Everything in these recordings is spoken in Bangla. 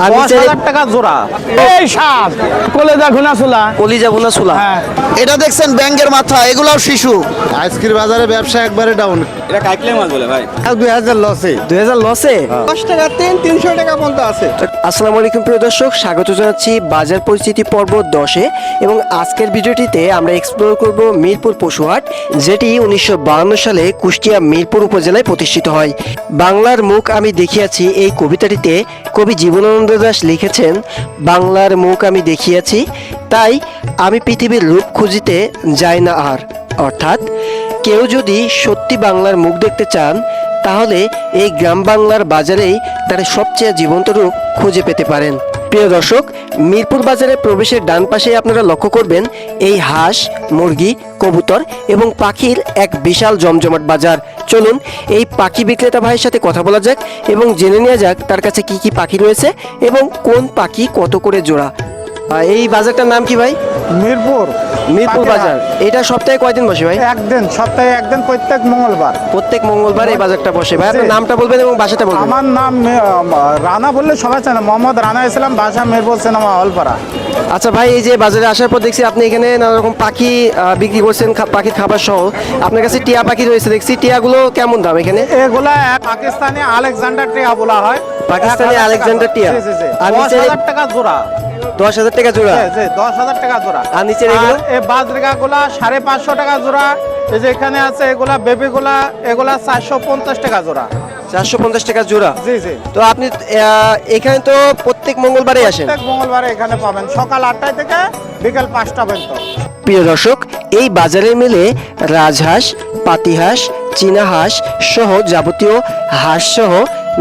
আর নিচে 10,000 টাকা জোড়া। এই সাপ কলেজা ঘুনা চুলা। কলিজা ভুনা ছোলা। হ্যাঁ, এটা দেখছেন ব্যাঙ্গের মাথা, এগুলাও শিশু। আজকের বাজারে ব্যবসা একবারে ডাউন। এটা কাইকলে মাছ বলে ভাই। 2000 লসে। 2000 লসে। 10 টাকা 300 টাকা পর্যন্ত আছে। আসসালামু আলাইকুম প্রিয় দর্শক, স্বাগত জানাচ্ছি বাজার পরিচিতি পর্ব 10-এ। এবং আজকের ভিডিওটিতে আমরা এক্সপ্লোর করব মিরপুর পশুহাট, যেটি 1952 সালে কুষ্টিয়া মিরপুর উপজেলায় প্রতিষ্ঠিত হয়। বাংলার মুখ আমি দেখিয়াছি এই কবিতাটিতে কবি জীবনানন্দ দাশ লিখেছেন, বাংলার মুখ আমি দেখিয়াছি, তাই আমি পৃথিবীর রূপ খুঁজিতে যাই না আর। অর্থাৎ কেউ যদি সত্যি বাংলার মুখ দেখতে চান, তাহলে এই গ্রাম বাংলার বাজারেই তার সবচেয়ে জীবন্ত রূপ খুঁজে পেতে পারেন। প্রিয় দর্শক, মিরপুর বাজারে প্রবেশের ডান পাশে আপনারা লক্ষ্য করবেন এই হাঁস, মুরগি, কবুতর এবং পাখির এক বিশাল জমজমাট বাজার। চলুন এই পাখি বিক্রেতা ভাইয়ের সাথে কথা বলা যাক এবং জেনে নেওয়া যাক তার কাছে কি কি পাখি রয়েছে এবং কোন পাখি কত করে জোড়া। এই বাজারটার নাম কি ভাই? মিরপুর মিরপুর পাখির বাজার। এটা সপ্তাহে কয়দিন বসে ভাই? একদিন, সপ্তাহে একদিন, প্রত্যেক মঙ্গলবার। প্রত্যেক মঙ্গলবার এই বাজারটা বসে। ভাই আপনার জি। নামটা বলবেন এবং বাসাটা বলবেন। আমার নাম রানা বললে সবাই চেনে, মোহাম্মদ রানা ইসলাম, বাসা মিরপুর সিনেমা হলপাড়া। আচ্ছা ভাই, এই যে বাজারে আসার পর দেখছি আপনি এখানে নানা রকম পাখি বিক্রি করছেন, পাখির খাবার সহ। আপনার কাছে টিয়া পাখি রয়েছে দেখছি। টিয়াগুলো কেমন দাম এখানে? এগুলা পাকিস্তানি আলেকজান্ডার টিয়া বলা হয়। পাকিস্তানি 1000 আলেকজান্ডার টাকা। টিয়া। জি, জি, জি। আর নিচে 10,000 টাকা জোড়া। 10,000 টাকা জোড়া। জি, জি, 10,000 টাকা জোড়া। আর নিচের এগুলো? এই বাজরিকা গুলা 550 টাকা জোড়া। এই যে এখানে আছে এগুলা বেবি গুলা, এগুলা 450 টাকা জোড়া। 450 টাকা জোড়া। জি, জি। তো আপনি এখানে তো প্রত্যেক মঙ্গলবারে আসেন। প্রত্যেক মঙ্গলবারে এখানে পাবেন, সকাল 8টায় থেকে বিকেল 5টা পর্যন্ত। প্রিয় দর্শক, এই বাজারে মেলে রাজহাঁস, পাতিহাঁস, চীনা হাঁস সহ যাবতীয় হাঁস সহ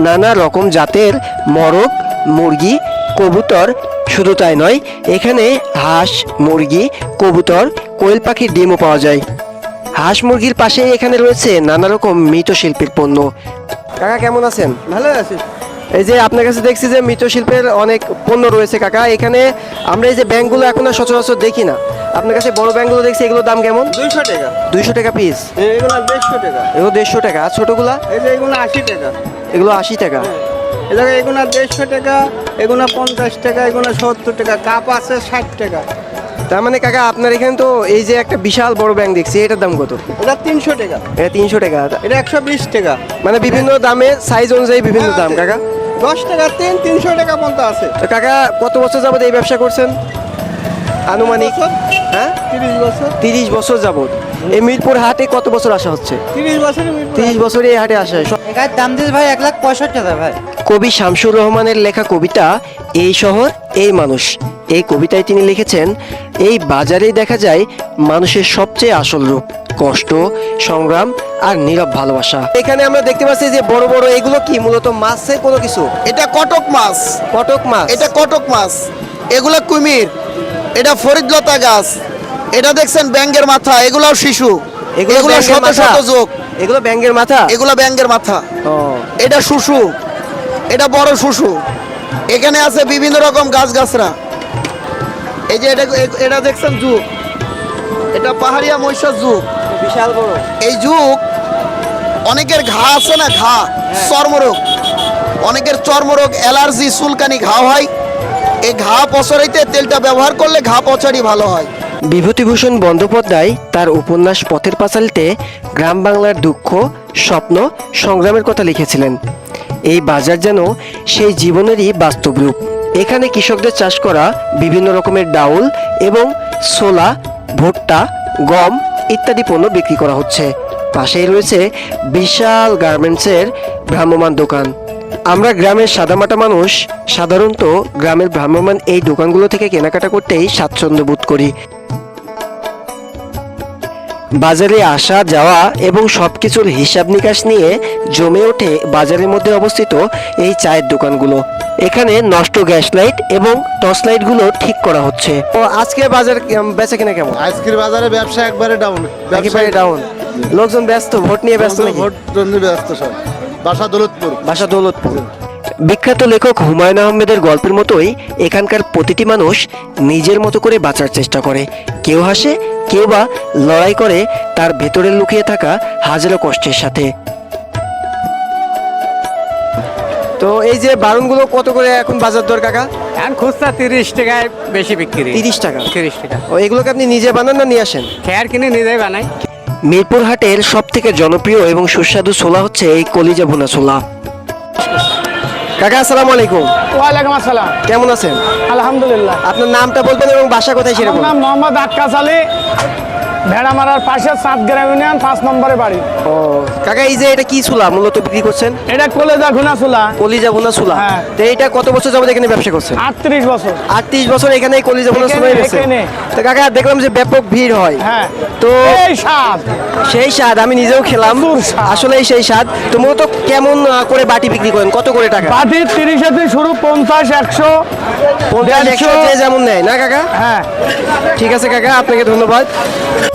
নানা রকম জাতের মরগ, মুরগি, কবুতর। শুধু তাই নয়, এখানে হাঁস, মুরগি, কবুতর, কোয়েল পাখির ডিমও পাওয়া যায়। হাঁস মুরগির পাশে এখানে রয়েছে নানা রকম মৃৎশিল্পের পণ্য। কাকা কেমন আছেন? ভালো আছে। এই যে আপনার কাছে দেখছি যে মৃৎশিল্পের অনেক পণ্য রয়েছে কাকা। এখানে আমরা এই যে ব্যাংকগুলো এখন আর সচরাচর দেখি না। আপনার কাছে বড় ব্যাংকগুলো দেখছি, এগুলোর দাম কেমন? 200 টাকা। 200 টাকা পিস। এগুলো 150 টাকা। এগুলো 150 টাকা। আর ছোটগুলা? এই যে এগুলো 80 টাকা। এগুলো 80 টাকা। এগুলো 150 টাকা, এগুলো 50 টাকা, এগুলো 70 টাকা। কাপ আছে 60 টাকা। তার মানে কাকা আপনার এখানে তো এই যে একটা বিশাল বড় ব্যাংক দেখছি, এটার দাম কত? এটা 300 টাকা। এটা 300 টাকা। এটা 120 টাকা। মানে বিভিন্ন দামে, সাইজ অনুযায়ী বিভিন্ন দাম কাকা। 10 টাকা 300 টাকা পর্যন্ত আছে। তো কাকা কত বছর যাবত এই ব্যবসা করছেন আনুমানিক? বছর? হ্যাঁ, 30 বছর। 30 বছর যাবত। এই মিরপুর হাটে কত বছর আসা হচ্ছে? 30 বছরের 30 বছরে এই হাটে আসা হয়। এটার দাম দিস ভাই 1,65,000 টাকা ভাই। কবি শামসুর রহমানের লেখা কবিতা এই শহর এই মানুষ, এই কবিতায় তিনি লিখেছেন, এই বাজারেই দেখা যায় মানুষের সবচেয়ে আসল রূপ, কষ্ট, সংগ্রাম আর নীরব ভালোবাসা। এখানে আমরা দেখতে পাচ্ছি যে বড় বড় এগুলো কি মূলত মাছের কোনো কিছু? এটা কটক মাছ। কটক মাছ। এটা কটক মাছ। এগুলা কুমির। এটা ফরিদলতা গাছ। এটা দেখছেন ব্যাঙ্গের মাথা, এগুলাও শিশু। এগুলো ব্যাঙের শত মাথা? শত যোগ। এগুলো ব্যাঙের মাথা। এগুলা ব্যাঙ্গের মাথা। ও, এটা শুশু। এটা বড় শুশু। এখানে আছে বিভিন্ন রকম গাছগাছরা। এই যে এটা দেখছেন যুগ। এটা পাহাড়িয়া মহিষের যুগ। বিশাল বড়। এই যুগ অনেকের ঘা আছে না, ঘা, চর্মরোগ। অনেকের চর্মরোগ, অ্যালার্জি, চুলকানি, ঘা হয়। এই ঘা পচড়াইতে তেলটা ব্যবহার করলে ঘা পচড়ি ভালো হয়। বিভূতিভূষণ বন্দ্যোপাধ্যায় তার উপন্যাস পথের পাঁচালীতে গ্রাম বাংলার দুঃখ, স্বপ্ন, সংগ্রামের কথা লিখেছিলেন। এই বাজার যেন সেই জীবনেরই বাস্তব রূপ। এখানে কৃষকদের চাষ করা বিভিন্ন রকমের ডাউল এবং ছোলা, ভুট্টা, গম ইত্যাদি পণ্য বিক্রি করা হচ্ছে। পাশেই রয়েছে বিশাল গার্মেন্টসের ভ্রাম্যমাণ দোকান। আমরা গ্রামের সাদামাটা মানুষ সাধারণত গ্রামের ভ্রাম্যমাণ এই দোকানগুলো থেকে কেনাকাটা করতেই স্বাচ্ছন্দ্য বোধ করি। বাজারে আসা যাওয়া এবং সবকিছুর হিসাব নিকাশ নিয়ে জমে ওঠে বাজারের মধ্যে অবস্থিত এই চায়ের দোকানগুলো। এখানে নষ্ট গ্যাস লাইট এবং টর্চ লাইট গুলো ঠিক করা হচ্ছে। ও আজকে বাজার বেচা কিনা কেমন? আজকের বাজারে ব্যবসা একবারে ডাউন। একেবারে ডাউন। লোকজন ব্যস্ত, ভোট নিয়ে ব্যস্ত নাকি? ভোট জন্য ব্যস্ত সব। বাসা দৌলতপুর। বাসা দৌলতপুর। বিখ্যাত লেখক হুমায়ুন আহমেদের গল্পের মতোই এখানকার প্রতিটি মানুষ নিজের মতো করে বাঁচার চেষ্টা করে। কেউ হাসে, কেউ বা লড়াই করে তার ভেতরে লুকিয়ে থাকা হাজারো কষ্টের সাথে। তো এই যে বারুনগুলো কত করে এখন বাজার দর কাকা? এখন খুচরা 30 টাকায় বেশি বিক্রি। 30 টাকা। 30 টাকা। ও এগুলোকে আপনি নিজে বানান না নিয়ে আসেন? খেয়ার কিনে নিজেই বানাই। মিরপুর হাটের সব থেকে জনপ্রিয় এবং সুস্বাদু ছোলা হচ্ছে এই কলিজা ভুনা ছোলা। কাকা আসসালামু আলাইকুম। ওয়ালাইকুম আসসালাম। কেমন আছেন? আলহামদুলিল্লাহ। আপনার নামটা বলবেন এবং বাসা কোথায় সেটা আমার বলুন। নাম মোহাম্মদ আক্কাস আলী, ভেড়ামারার পাশে 7 গ্রাম ইউনিয়ন 5 নম্বরে বাড়ি। ও কাকা এই যে এটা কি ছোলা মূলত বিক্রি করছেন? এটা কলেজা ঘুনা চুলা। কলিজা ভুনা ছোলা। হ্যাঁ। তো এটা কত বছর যাবত এখানে ব্যবসা করছেন? 38 বছর। 38 বছর এখানে এই কলিজা ভুনা ছোলাই বেচছেন। এখানে। তো কাকা দেখলাম যে ব্যাপক ভিড় হয়। হ্যাঁ। তো এই স্বাদ। সেই স্বাদ আমি নিজেও খেলাম, প্রচুর স্বাদ। আসলেই সেই স্বাদ। তো মূলত কেমন করে বাটি বিক্রি করেন, কত করে টাকা? বাটি 30 থেকে শুরু, 50, 100, 50, 100 যে যেমন নেয় না কাকা? হ্যাঁ। ঠিক আছে কাকা, আপনাকে ধন্যবাদ।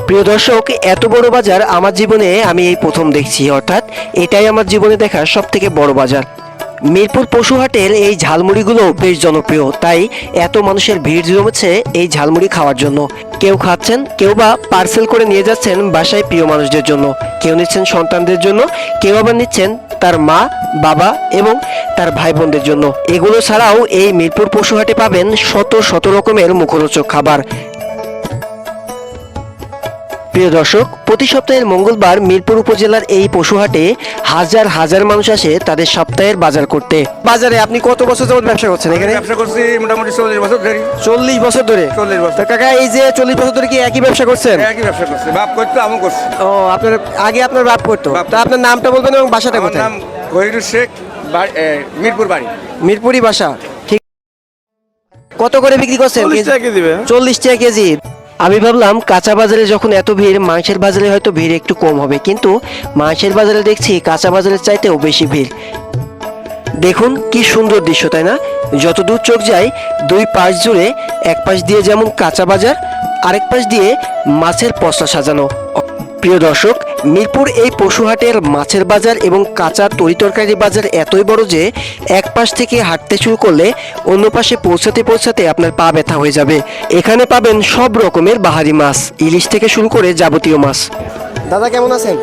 প্রিয় দর্শক, এত বড় বাজার আমার জীবনে আমি এই প্রথম দেখছি, অর্থাৎ এটাই আমার জীবনে দেখা সব থেকে বড় বাজার। মিরপুর পশুহাটের এই ঝালমুড়িগুলো বেশ জনপ্রিয়, তাই এত মানুষের ভিড় জমেছে এই ঝালমুড়ি খাওয়ার জন্য। কেউ খাচ্ছেন, কেউ বা পার্সেল করে নিয়ে যাচ্ছেন বাসায় প্রিয় মানুষদের জন্য, কেউ নিচ্ছেন সন্তানদের জন্য, কেউ আবার নিচ্ছেন তার মা, বাবা এবং তার ভাই বোনদের জন্য। এগুলো ছাড়াও এই মিরপুর পশুহাটে পাবেন শত শত রকমের মুখরোচক খাবার। প্রিয় দর্শক, প্রতি সপ্তাহের মঙ্গলবার মিরপুর উপজেলার এই পশুহাটে হাজার হাজার মানুষ আসে তাদের সপ্তাহের বাজার করতে। বাজারে আপনি কত বছর যাবত ব্যবসা করছেন এখানে? ব্যবসা করছি মোটামুটি 40 বছর ধরে। 40 বছর ধরে? 40 বছর। তো কাকা এই যে 40 বছর ধরে কি একই ব্যবসা করছেন? একই ব্যবসা করছি, বাপ করতো আমি করছি। ও আপনার আগে আপনার বাপ করতো? বাপ। তা আপনার নামটা বলবেন এবং বাসাটা আমার কোথায়? নাম গহিরুল শেখ, মিরপুর বাড়ি। মিরপুরি বাসা। ঠিক। কত করে বিক্রি করছেন? 40 টাকা কেজি দিবে। 40 টাকা কেজি। আমি ভাবলাম কাঁচা বাজারে যখন এত ভিড়, মাংসের বাজারে হয়তো ভিড় একটু কম হবে, কিন্তু মাংসের বাজারে দেখছি কাঁচা বাজারের চাইতেও বেশি ভিড়। দেখুন কি সুন্দর দৃশ্য, তাই না? যতদূর চোখ যায় দুই পাশ জুড়ে, এক পাশ দিয়ে যেমন কাঁচা বাজার, আরেক পাশ দিয়ে মাছের পসরা সাজানো। প্রিয় দর্শক, মিরপুর এই পশুহাটের মাছের বাজার এবং কাঁচা তরিতরকারি বাজার এতই বড় যে এক পাশ থেকে হাঁটতে শুরু করলে অন্য পাশে পৌঁছাতে পৌঁছাতে আপনার পা ব্যথা হয়ে যাবে। এখানে পাবেন সব রকমের বাহারি মাছ, ইলিশ থেকে শুরু করে যাবতীয় মাছ। দাদা কেমন আছেন?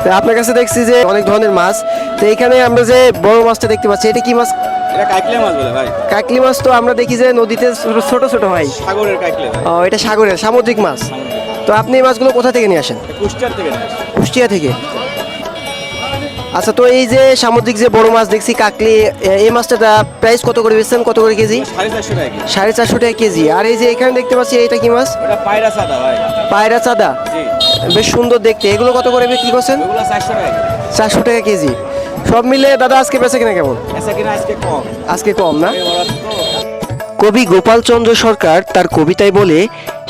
তো আপনার কাছে দেখছি যে অনেক ধরনের মাছ। তো এখানে আমরা যে বড় মাছটা দেখতে পাচ্ছি, এটা কি মাছ? এটা কাইকলে মাছ বলে ভাই। কাকলি মাছ তো আমরা দেখি যে নদীতে ছোট ছোট হয়। সাগরের কাইকলে ভাই। ও এটা সাগরের সামুদ্রিক মাছ। তো আপনি এই মাছগুলো কোথা থেকে নিয়ে আসেন? কুষ্টিয়ার থেকে নিয়ে আসি। কুষ্টিয়া থেকে। আচ্ছা, তো এই যে সামুদ্রিক যে বড় মাছ দেখছি কাকলি, এই মাছটা প্রাইস কত করে বেচছেন, কত করে কেজি? 450 টাকা কেজি। 450 টাকা কেজি। আর এই যে এখানে দেখতে পাচ্ছি এটা কি মাছ? ওটা পায়রা সাদা ভাই। পায়রা চাঁদা। জি। বেশ সুন্দর দেখতে। এগুলো কত করে বিক্রি করছেন? ওগুলো 400 টাকা কেজি। 400 টাকা কেজি। সব মিলে দাদা আজকে বেচা কিনা কেমন? এসা কিনা আজকে কম। আজকে কম না? এই ওরা তো কবি গোপালচন্দ্র সরকার তার কবিতায় বলে,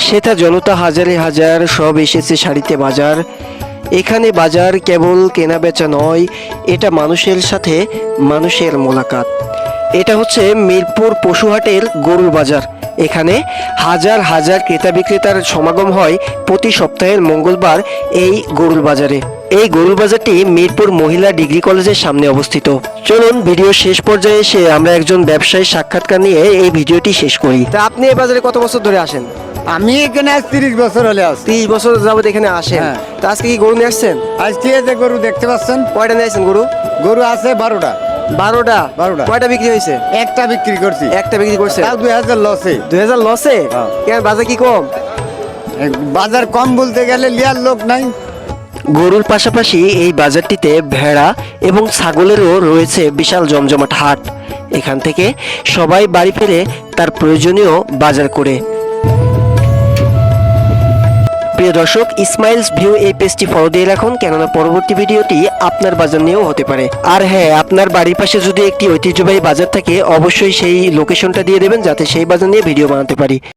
সেথা জনতা হাজারে হাজার, সব এসেছে সারিতে বাজার। এখানে বাজার কেবল কেনা বেচা নয়, এটা মানুষের সাথে মানুষের মোলাকাত। এটা হচ্ছে মিরপুর পশুহাটের গরুর বাজার। এখানে হাজার হাজার ক্রেতা বিক্রেতার সমাগম হয় প্রতি সপ্তাহের মঙ্গলবার এই গরুর বাজারে। এই গরুর বাজারটি মিরপুর মহিলা ডিগ্রি কলেজের সামনে অবস্থিত। চলুন ভিডিও শেষ পর্যায়ে এসে আমরা একজন ব্যবসায়ী সাক্ষাৎকার নিয়ে এই ভিডিওটি শেষ করি। তা আপনি এই বাজারে কত বছর ধরে আসেন? আমি এখানে আজ 30 বছর হলে আসছি। 30 বছর যাবত এখানে আসেন। হ্যাঁ। তা আজকে কি গরু নিয়ে আসছেন? আজকে এই যে গরু দেখতে পাচ্ছেন, কয়টা নিয়ে আসছেন গরু? গরু আছে 12টা। 12টা। 12টা। কয়টা বিক্রি হয়েছে? একটা বিক্রি করছি, একটা বিক্রি করছে। তাও 2000 লসে। 2000 লসে? হ্যাঁ। কেন বাজার কি কম? বাজার কম বলতে গেলে লিয়ার লোক নাই। গরুর পাশাপাশি এই বাজারটিতে ভেড়া এবং ছাগলেরও রয়েছে বিশাল জমজমাট হাট। এখান থেকে সবাই বাড়ি ফিরে তার প্রয়োজনীয় বাজার করে। প্রিয় দর্শক, ইসমাইলস ভিউ এই পেজটি ফলো দিয়ে রাখুন, কেননা পরবর্তী ভিডিওটি আপনার বাজার নিয়েও হতে পারে। আর হ্যাঁ, আপনার বাড়ির পাশে যদি একটি ঐতিহ্যবাহী বাজার থাকে অবশ্যই সেই লোকেশনটা দিয়ে দেবেন, যাতে সেই বাজার নিয়ে ভিডিও বানাতে পারি।